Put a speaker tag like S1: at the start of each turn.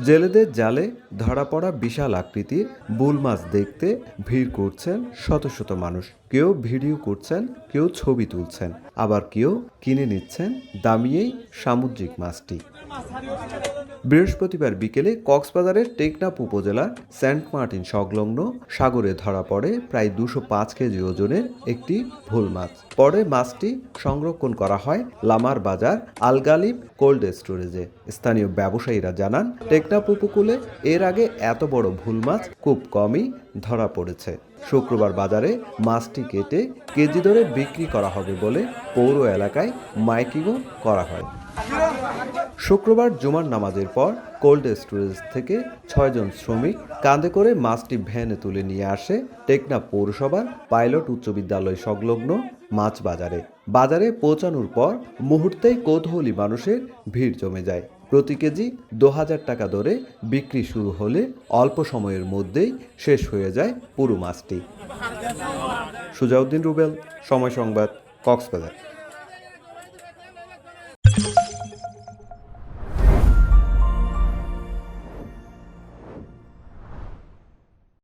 S1: জেলেদের জালে ধরা পড়া বিশাল আকৃতির বুল মাছ দেখতে ভিড় করছেন শত শত মানুষ। কেউ ভিডিও করছেন, কেউ ছবি তুলছেন, আবার কেউ কিনে নিচ্ছেন দামি এই সামুদ্রিক মাছটি। বৃহস্পতিবার বিকেলে কক্সবাজারের টেকনাফ উপজেলার সেন্ট মার্টিন সংলগ্ন সাগরে ধরা পড়ে প্রায় 205 কেজি ওজনের একটি ভুল মাছ। পরে মাছটি সংরক্ষণ করা হয় লামার বাজার আলগালিব কোল্ড স্টোরেজে। স্থানীয় ব্যবসায়ীরা জানান, টেকনাফ উপকূলে এর আগে এত বড় ভুল মাছ খুব কমই ধরা পড়েছে। শুক্রবার বাজারে মাছটি কেটে কেজি দরে বিক্রি করা হবে বলে পৌর এলাকায় মাইকিংও করা হয়। শুক্রবার জুমার নামাজের পর কোল্ড স্টোরেজ থেকে 6 জন শ্রমিক কাঁধে করে মাছটি ভ্যানে তুলে নিয়ে আসে টেকনাফ পৌরসভার পাইলট উচ্চ বিদ্যালয় সংলগ্ন মাছ বাজারে। বাজারে পৌঁছানোর পর মুহূর্তেই কৌতূহলী মানুষের ভিড় জমে যায়। প্রতি কেজি 2000 টাকা দরে বিক্রি শুরু হলে অল্প সময়ের মধ্যেই শেষ হয়ে যায় পুরো মাছটি। সুজাউদ্দিন রুবেল, সময় সংবাদ, কক্সবাজার।